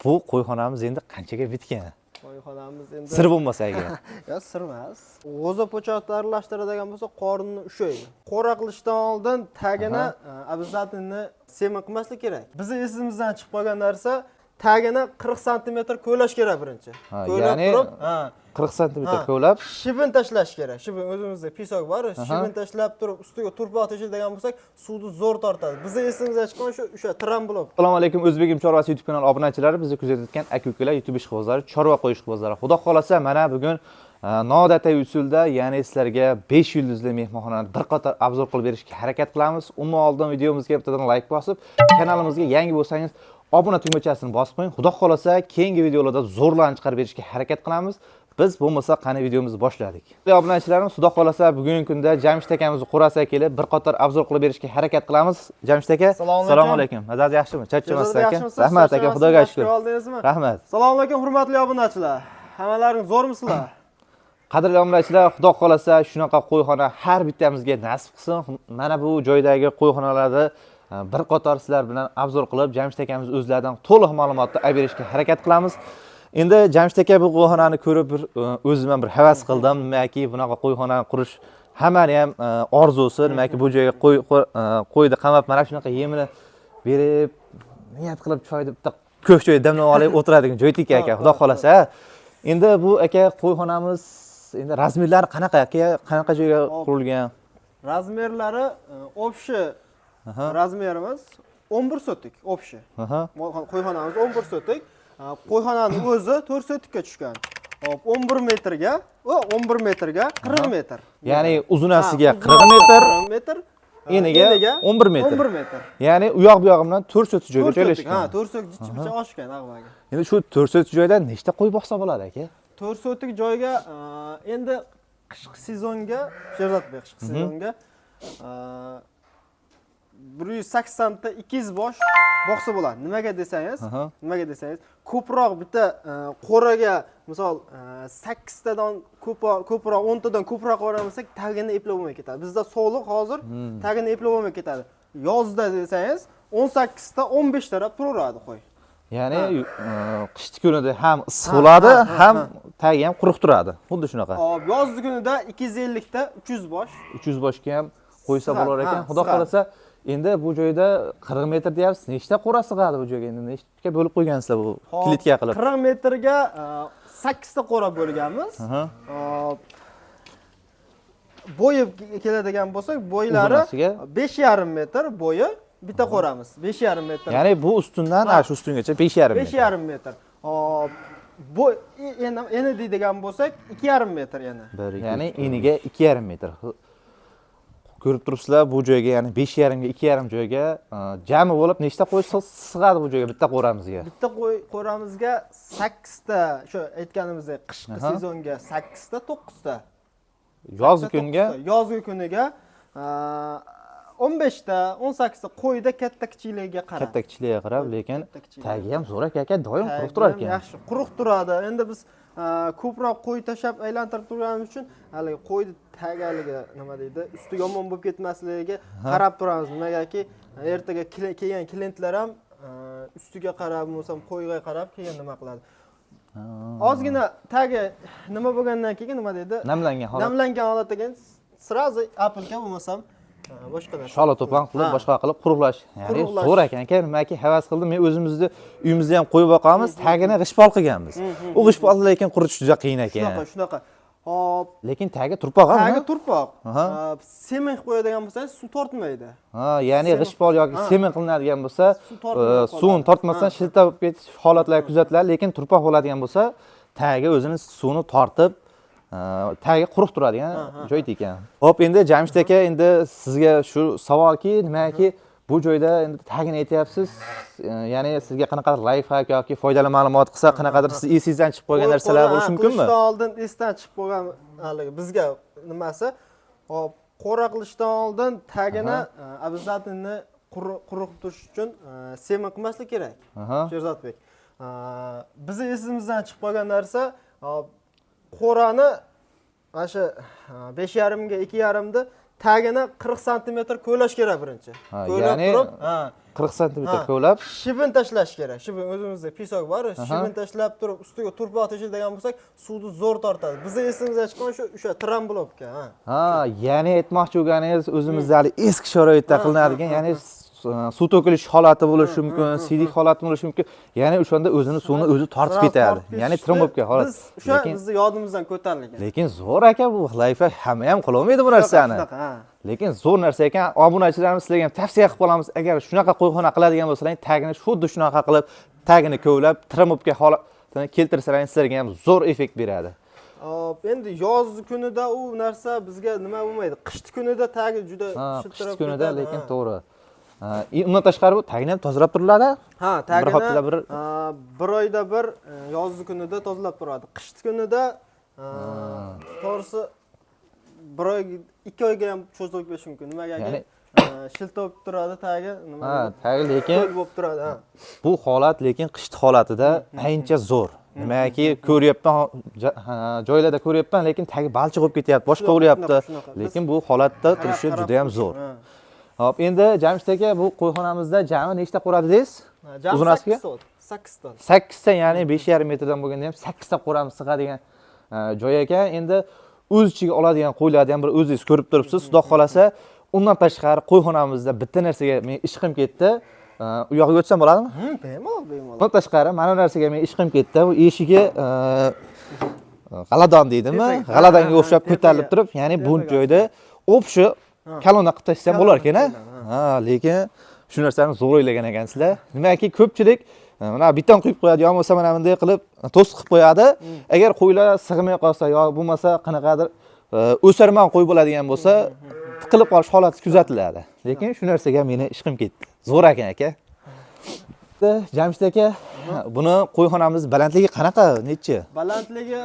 Bu qo'yxonamiz endi qanchaga bitgan? Qo'yxonamiz endi Sir bo'lmasa agar. yo, sir emas. G'o'za po'choqni aralashtiradigan bo'lsa, qorinni ushlaydi. Qo'ra qilishdan oldin tagini обязательно semin qilmaslik kerak. Bizni esimizdan chiqib qolgan narsa tagini 40 sm ko'lash kerak birinchi. Ko'lab turib, 40 sm ko'lab shibin tashlash kerak. Shibin o'zimizda pisok bor, shibin tashlab turib, ustiga turpoq tashlaydigan bo'lsak, suvni zo'r tortadi. Bizni esimizdan chiqqan o'sha tramblok. Assalomu alaykum, O'zbegim Chorvasi YouTube kanali obunachilari, bizni kuzatayotgan aka-ukalar, YouTube ishqibozlari, chorva qo'yish ishqibozlari. Xudo xolasa, mana bugun noodatiy usulda, ya'ni sizlarga 5 yulduzli mehmonxonani bir qator obzor qilib berishga harakat qilamiz. Umuman oldin videomizga bittadan like bosib, kanalimizga yangi bo'lsangiz obuna tugmachasini bosib qo'ying. Xudo xolasa, keyingi videolarda zo'rlarni chiqarib berishga harakat qilamiz. Biz bo'lmasa qani videomizni boshladik. Obunachilarimiz, Xudo xolasa, bugungi kunda Jamshid akamizni qo'rasiga kelib bir qator obzor qilib berishga harakat qilamiz. Jamshid aka, assalomu alaykum. Mazaz yaxshimi? Charchamasizlar aka? Rahmat aka, Xudoga shukr. Rahmat. Assalomu alaykum, hurmatli obunachilar. Hammalaring zo'rmisizlar? Qadrli obunachilar, Xudo xolasa, shunaqa qo'yxona har bittamizga nasib qilsin. Mana bu joydagi qo'yxonalarda bir qator sizlar bilan obzor qilib, Jamshid akamiz o'zlaridan to'liq ma'lumotni olib berishga harakat qilamiz. Endi Jamshid aka bu qo'yxonani ko'rib o'zim ham bir havas qildim. Nimaki bunaqa qo'yxonani qurish hammani ham orzusi. Nimaki bu joyga qo'yni qamab, mana shunaqa yemini berib, niyat qilib choyni bitta ko'k choy damlab olib o'tiradigan joy tika aka, Xudo xolasa. Endi bu aka qo'yxonamiz endi razmerlari qanaqa aka? Qanaqa joyga qurilgan? Razmerlari общий razmerimiz 11 sotik общий. Qo'yxonamiz 11 sotik. Qo'yxonaning o'zi 4 sotikka tushgan. Hop, 11 metrga, 11 metrga 40 metr. Ya'ni uzunasiga 40 metr, eniga 11 metr. 11 metr. Ya'ni u yoq bu yog'i bilan 4 sotik joyga joylashgan. Ha, 4 sotik jichimicha oshgan ag'baga. Endi shu 4 sotik joyda nechta qo'y boqsa bo'ladi aka? 4 sotik joyga endi qishki sezonga, Sherzodbek qishki sezonga 180 ta 200 bosh boqsa bo'ladi. Nimaga desangiz, ko'proq bitta qo'raga, misol 8 tadan ko'proq 10 tadan ko'proq qo'ramasak, tagini eplab bo'lmay ketadi. Bizda sog'liq hozir tagini eplab bo'lmay ketadi. Yozda desangiz 18 ta 15 taraf turaveradi qo'y. Ya'ni qishki kunida ham issiq bo'ladi, ham tagi ham quruq turadi. Xuddi shunaqa. Hop, yozgi kunida 250 ta 300 bosh. 300 boshga ham qo'ysa bo'lar ekan. Xudo xolasa, endi bu joyda 40 metr deyapsiz. Nechta qo'ra sig'adi bu joyga? Endi nechta bo'lib qo'ygansizlar bu klitga qilib? 40 metrga 8 ta qo'ra bo'lganmiz. Bo'yi keladigan bo'lsak, bo'ylari 5,5 metr bo'yi bitta qo'ramiz. 5,5 metr. Ya'ni bu ustundan shu ustungacha 5,5 metr. 5,5 metr. Bu eni deydigan bo'lsak 2,5 metr eni. Ya'ni eniga 2,5 metr. Ko'rib turibsizlar, bu joyga, ya'ni 5,5 ga 2,5 joyga jami bo'lib nechta qo'y sig'adi bu joyga bitta qo'ramizga? Bitta qo'ramizga 8 ta, shu aytganimizdek qishki sezonga 8 ta, 9 ta. Yozgi kuniga 15 ta, 18 ta qo'yda katta kichikligiga qarab. Katta kichikligiga qarab, lekin tagi ham zo'r aka, doim quruq turar ekan. Yaxshi, quruq turadi. Endi biz ko'proq qo'y tashab aylantirib turganimiz uchun haligi qo'yni tagaligi nima deydi, usti yomon bo'lib ketmasligiga qarab turamiz. Nimagaki ertaga kelgan klientlar ham ustiga qarab, bo'lsam qo'yga qarab keyin nima qiladi. Ozgina tagi nima bo'lgandan keyin nima deydi? Namlangan holatda keyin srazi apilka bo'lmasam boshqa narsa. Shola to'pon qilib, boshqa qilib quruqlash. Ya'ni zo'r ekan aka, nimaki havas qildim. Men o'zimizni uyimizda ham qo'y boqamiz, tagini g'ishpol qilganmiz. U g'ishpolni lekin quritish juda qiyin ekan. Shunaqa. Hop, lekin tagi turpoq-a? Tagi turpoq. Semen qo'yadigan bo'lsangiz, suv tortmaydi. Ya'ni g'ishpol yoki semen qilinadigan bo'lsa, suvni tortmasdan shilta bo'lib ketish holatlari kuzatiladi, lekin turpoq bo'ladigan bo'lsa, tagi o'zini suvni tortib tagi quruq turadigan joy ekan. Hop, endi Jamshid aka, endi sizga shu savolki, nimaki bu joyda endi tagini aytyapsiz. Ya'ni sizga qanaqadir lifehack yoki foydali ma'lumot qilsa, qanaqadir siz esingizdan chiqib qolgan narsalar bo'lishi mumkinmi? Qurishdan oldin esdan chiqib qolgan haligi bizga nimasi? Hop, qo'ra qilishdan oldin tagini обязательно quruq turish uchun semin qilmaslik kerak. Sherzodbek. Bizni esimizdan chiqib qolgan narsa, qo'rani mana shu 5,5 ga 2,5 ni tagini 40 santimetr ko'lash kerak birinchi. Ha, Ko'lab ya'ni turib, 40 santimetr Ha. ko'lab. Shibin tashlash kerak. Shibin o'zimizda pisok bor. Shibin tashlab turib, ustiga turpoq tashlaydigan bo'lsak, suvni zo'r tortadi. Bizning esimizga chiqqan o'sha trambulovka, Ha, ya'ni aytmoqchi bo'lganingiz o'zimizda eski sharoitda qilinadigan, ya'ni suv to'kilish holati bo'lishi mumkin, siydik holati bo'lishi mumkin. Ya'ni o'shanda o'zini suvni o'zi tortib ketadi. Ya'ni trombobga holat. Biz o'sha bizni yodimizdan ko'tarilgan. Lekin zo'r aka bu lifehack, hamma ham qila olmaydi bu narsani. Lekin zo'r narsa ekan. Obunachilarimiz sizlarga ham tavsiya qilib qolamiz. Agar shunaqa qo'yxona qiladigan bo'lsalaring, tagini xuddi shunaqa qilib, tagini kovlab, trombobga holatini keltirsalaring, sizlarga ham zo'r effekt beradi. Endi yoz kunida u narsa bizga nima bo'lmaydi. Qish kunida tagi juda shiltirab ketadi. Kunida lekin to'g'ri. Undan tashqari bu tagini ham tozalab turiladi. Ha, tagini bir haftada bir oyda bir yozgi kunida tozalab turadi. Qish kunida to'g'risi bir oy, 2 oyga ham cho'zilib ketishi mumkin. Nimagaki shiltib turadi tagi, nima? Ha, tagi lekin bo'lib turadi, Bu holat lekin qish holatida ancha zo'r. Nimaki ko'ryapman, joylarda ko'ryapman, lekin tagi balchiq bo'lib ketyapti, boshqa bo'lyapti. Lekin bu holatda turishi juda ham zo'r. Hop, endi Jamshid aka, bu qo'yxonamizda jami nechta quradi deysiz? Uzunasiga 8 ta. 8 ta, ya'ni 5,5 metrdan bo'lganda ham 8 ta qo'ramiz sig'adigan joy ekan. Endi o'z ichiga oladigan qo'ylarni ham bir o'zingiz ko'rib turibsiz, Xudo xolasa. Undan tashqari qo'yxonamizda bitta narsaga men ishqim ketdi. U yoqqa o'tsam bo'ladimi? Bemalol. Undan tashqari mana bu narsaga men ishqim ketdi. Bu eshigi g'aladon deydimi? G'aladonga o'xshab ko'tarilib turib, ya'ni bu joyda o'pshi kalonna qilib tashlasham bo'lar ekan-a? Lekin shu narsani zo'r o'ylagan ekansizlar. Nimaki ko'pchilik mana beton quyib qo'yadi, yo bo'lmasa mana bunday qilib to'siq qilib qo'yadi. Agar qo'ylar sig'may qolsa yo bo'lmasa qanaqadir o'sarman qo'y bo'ladigan bo'lsa, tiqilib qolish holati kuzatiladi. Lekin shu narsaga meni ishqim ketdi. Zo'r ekan aka. Jamshid aka, buni qo'yxonamiz balandligi qanaqa, necha? Balandligi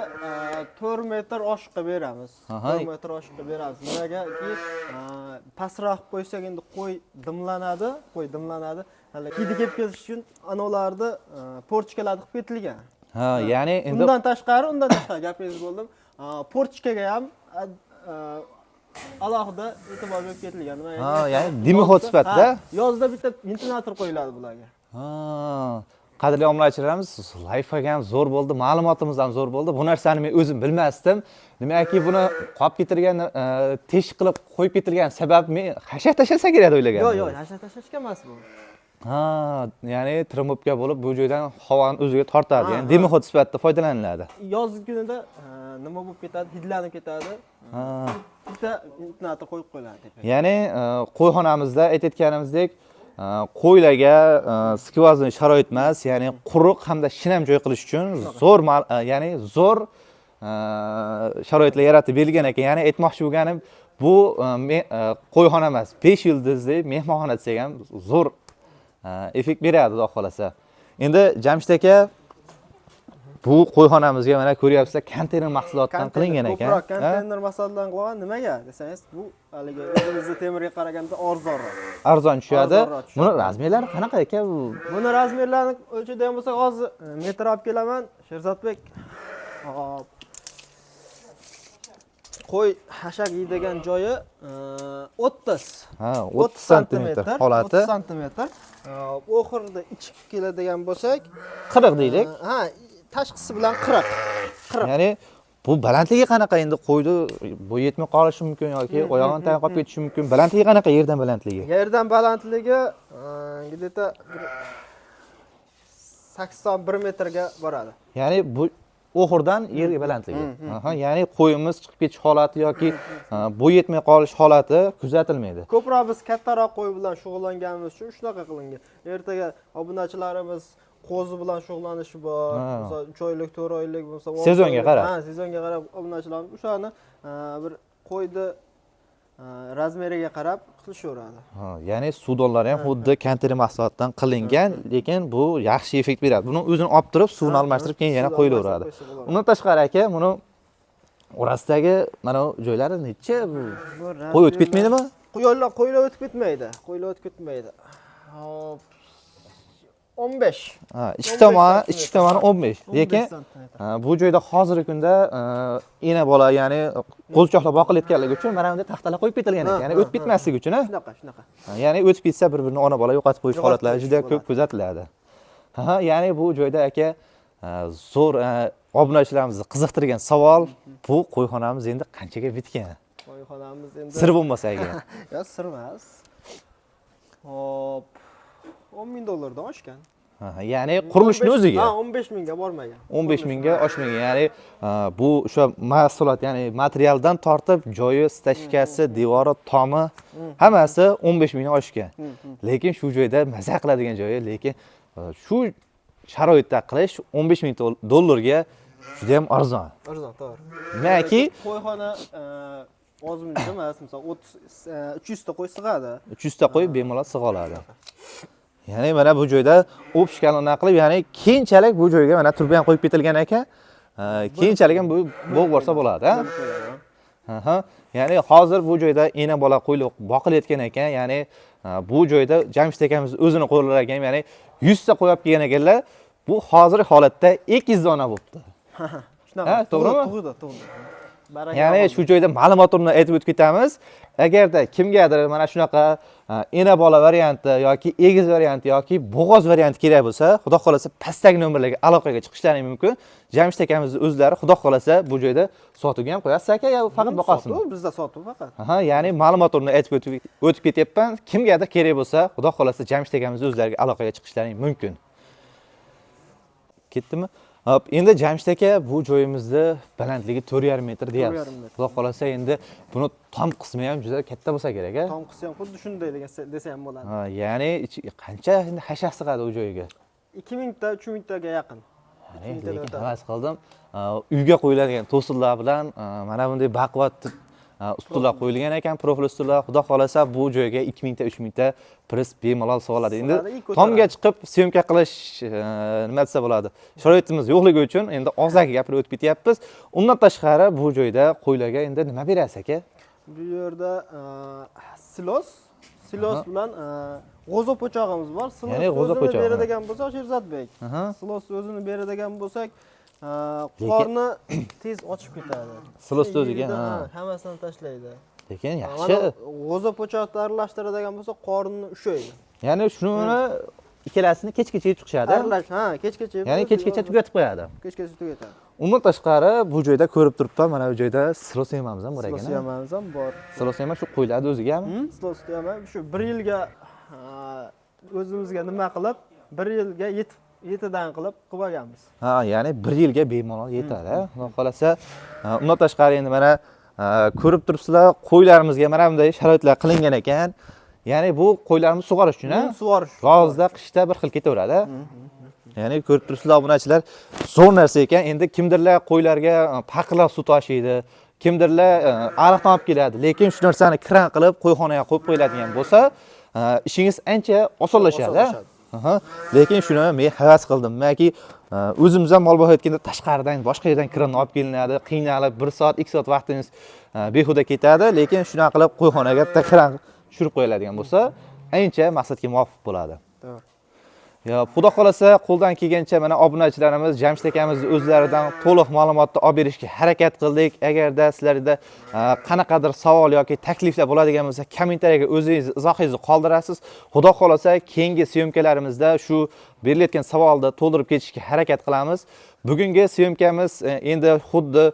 4 metr oshiqqa beramiz. 4 metr oshiqqa beramiz. Nimagaki pastroq qo'ysak endi qo'y dimlanadi. Hali hidi kelib ketish uchun anovlarni porchkalar qilib ketilgan. Ya'ni endi undan tashqari gapingiz bo'ldim. Porchkaga ham alohida e'tibor berib ketilgan. Ya'ni dimoxod sifatida. Yozda bitta ventilator qo'yiladi bularga. Qadrli obunachilarimiz, lifehack ham zo'r bo'ldi, ma'lumotimiz ham zo'r bo'ldi. Bu narsani men o'zim bilmasdim. Nimaki buni qolib ketirgan, teshik qilib qo'yib ketirgan sabab men hashak tashlasa kerak deb o'ylagandim. Yo'q, hashak tashlashga emas bu. Ya'ni trombobka bo'lib bu joydan havoni o'ziga tortadi. Ya'ni dimoxod sifatida foydalaniladi. Yozgi kunida nima bo'lib ketadi? Hidlanib ketadi. Bitta ventilator qo'yib qo'yiladi. Ya'ni qo'yxonamizda aytayotganimizdek qo'ylarga skvozniy sharoit emas, ya'ni quruq hamda shinam joy qilish uchun zo'r, ya'ni zo'r sharoitlar yaratib berilgan ekan. Ya'ni aytmoqchi bo'lganim, bu qo'yxona emas, 5 yulduzli mehmonxona desak ham zo'r effekt beradi, xudo xolasa. Endi Jamshid aka, bu qo'yxonamizga mana ko'ryapsizlar, konteyner mahsulotdan qilingan ekan. Ko'proq konteyner mahsulotdan qilingan. Nimaga desangiz, bu haligi o'zimizda temirga qaraganda arzonroq. Arzon tushadi. Buni razmerlari qanaqa ekan bu? Buni razmerlarini o'lchaydigan bo'lsak, hozir metr olib kelaman, Sherzodbek. Hop. Qo'y hashak yeydigan joyi 30. 30 santimetr holati. 30 santimetr. Oxirida ichib keladigan bo'lsak, 40 deylik. Tashqisi bilan 40. Ya'ni bu balandligi qanaqa, endi qo'ydi bo'y yetmay qolishi mumkin yoki oyog'ini tagib qolib ketishi mumkin. Balandligi qanaqa, yerdan balandligi? Yerdan balandligi где-то 81 metrga boradi. Ya'ni bu oxirdan yerga balandligi. Ya'ni qo'yimiz chiqib ketish holati yoki bo'y yetmay qolish holati kuzatilmaydi. Ko'proq biz kattaroq qo'y bilan shug'ullanganimiz uchun shunaqa qilingan. Ertaga obunachilarimiz qo'zi bilan shug'ullanishi bor. Masalan, 3 oylik, 4 oylik bo'lsa, sezonga qarab. Sezonga qarab obunachilarimiz o'shani bir qo'yni razmeriga qarab qilishaveradi. Ya'ni suvdonlari ham xuddi konteyner mahsulotdan qilingan, lekin bu yaxshi effekt beradi. Buni o'zini olib turib, suvni almashtirib keyin yana qo'yilaveradi. Undan tashqari aka, buni orasidagi mana bu joylari necha? Qo'y o'tib ketmaydimi? Qo'ylar o'tib ketmaydi. Qo'ylar o'tib ketmaydi. Hop. 15. Ichki tomoni 15. 15 Lekin santimetr. bu joyda hozirgi kunda ena bola, ya'ni qo'zichoqlar boqilayotganligi uchun mana bunday taxtalar qo'yib ketilgan ekan. Ya'ni o'tib ketmasligi uchun, Shunaqa. ya'ni o'tib ketsa bir-birini ona bola yo'qotib qo'yish Yo'qotib holatlari juda qo'yish ko'p kuzatiladi. Ya'ni bu joyda aka zo'r obunachilarimizni qiziqtirgan savol, bu qo'yxonamiz endi qanchaga bitgan? Qo'yxonamiz endi Sir bo'lmasa agar. yo, sir emas. Hop. $10,000 dan oshgan. Ya'ni qurilishni o'ziga. Ha, 15 mingga bormagan. 15 mingga oshmagan. Ya'ni bu o'sha mahsulot, ya'ni materialdan tortib joyi, stachkasi, devori, tomi hammasi 15 mingdan oshgan. Lekin shu joyda maza qiladigan joyi, lekin shu sharoitda qilish 15 ming dollarga juda ham arzon. Arzon, to'g'ri. Demakki, Qo'yxona ozmuncha emas, misol 300 ta qo'y sig'adi. 300 ta qo'yib bemalol sig'a oladi. Ya'ni mana bu joyda optikani qilib, ya'ni keyinchalik bu joyga mana turban qo'yib ketilgan ekan. Keyinchalik ham bu bo'g' borsa bo'ladi, Ya'ni hozir bu joyda ena bola qo'yliq boqilayotgan ekan, ya'ni bu joyda Jamshid akamiz o'zini qo'llari ekan, ya'ni 100 ta qo'yib kelgan ekanlar. Bu hozirgi holatda 200 dona bo'libdi. Shunaqa. To'g'rimi? To'g'ri. Ya'ni shu joyda ma'lumotlarni aytib o'tib ketamiz. Agarda kimgadir mana shunaqa ena bola varianti yoki egiz varianti yoki bo'g'oz varianti kerak bo'lsa, xudo xolasa pastdagi nomerlarga aloqaga chiqishlari mumkin. Jamshid akamizning o'zlari xudo xolasa bu joyda sotuvga ham qo'yasiz aka, yo faqat boqasizmi? Sotuv, bizda sotuv faqat. Ya'ni ma'lumotlarni aytib o'tib ketyapman. Kimgadir kerak bo'lsa, xudo xolasa Jamshid akamizning o'zlariga aloqaga chiqishlari mumkin. Ketdimi? Hop, endi Jamshid aka bu joyimizni balandligi 4,5 metr deyapsiz. Xudo xolasa endi buni tom qismi ham juda katta bo'lsa kerak, Tom qismi ham xuddi shunday desa ham bo'ladi. Ya'ni qancha endi hasha sig'adi u joyga? 2000 ta, 3000 taga yaqin. Lekin havas qildim. Uyga qo'yiladigan to'sinlar bilan mana bunday baquvvat ustunlar qo'yilgan ekan, profil ustunlar. Xudo xolasa bu joyga 2000 ta, 3000 ta pris bemalol sig'iladi. Endi tomga chiqib syomka qilish nima desa bo'ladi? Sharoitimiz yo'qligi uchun endi og'zaki gapirib o'tib ketyapmiz. Undan tashqari bu joyda qo'ylarga endi nima berasiz aka? Bu yerda silos bilan g'o'za po'chog'imiz bor. Ya'ni g'o'za po'chog'i beradigan bo'lsak, Sherzodbek. Silos o'zini beradigan bo'lsak, qorni tez ochib ketadi. Silos o'ziga, hammasini tashlaydi. Lekin yaxshi. G'o'za po'choqni aralashtiradigan bo'lsa, qorni ushlaydi. Ya'ni shuni ikkalasini kechgacha yeb chiqishadi. Kechgacha. Ya'ni kechgacha tugatib qo'yadi. Kechgacha tugatadi. Undan tashqari bu joyda ko'rib turibman, mana bu joyda silos yemamiz ham bor ekan. Silos yemamiz ham bor. Silos yema shu qo'yiladi o'zigami? Silos yema shu 1 yilga o'zimizga nima qilib, 1 yilga yetidan qilib olganmiz. Ya'ni 1 yilga bemalol yetadi. Xudo xolasa, undan tashqari endi mana ko'rib turibsizlar, qo'ylarimizga mana bunday sharoitlar qilingan ekan. Ya'ni bu qo'ylarimiz sug'orish uchun, Sug'orish. Yozda, qishda bir xil ketaveradi. Ya'ni ko'rib turibsizlar, obunachilar, zo'r narsa ekan. Endi kimdirlar qo'ylarga paqirlab suv tashiydi, kimdirlar ariqdan olib keladi, lekin shu narsani kran qilib qo'yxonaga qo'yib qo'yiladigan bo'lsa, ishingiz ancha osonlashadi. Lekin shuni men havas qildim. Menki o'zimiz ham mol boqayotganda tashqaridan, boshqa yerdan kranni olib kelinadi, qiynalib 1 soat, 2 soat vaqtingiz behuda ketadi, lekin shuna qilib qo'yxonaga bitta kran tushirib qo'yiladigan bo'lsa, ancha maqsadga muvofiq bo'ladi. Xudo xolasa, qo'ldan kelgancha mana obunachilarimiz Jamshid akamizning o'zlaridan to'liq ma'lumotni olib berishga harakat qildik. Agarda sizlarda qanaqadir savol yoki takliflar bo'ladigan bo'lsa, kommentariyaga o'zingiz izohingizni qoldirasiz. Xudo xolasa, keyingi syomkalarimizda shu berilayotgan savolni to'ldirib ketishga harakat qilamiz. Bugungi syomkamiz endi xuddi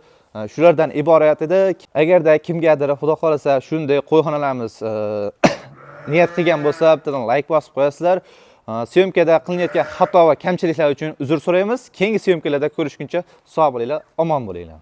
shulardan iborat edi. Agarda kimgadir xudo xolasa shunday qo'yxonalarimiz niyat qilgan bo'lsa, bittadan like bosib qo'yasizlar. Syomkada qilinayotgan xato va kamchiliklar uchun uzr so'raymiz. Keyingi syomkalarda ko'rishguncha sog' bo'linglar, omon bo'linglar.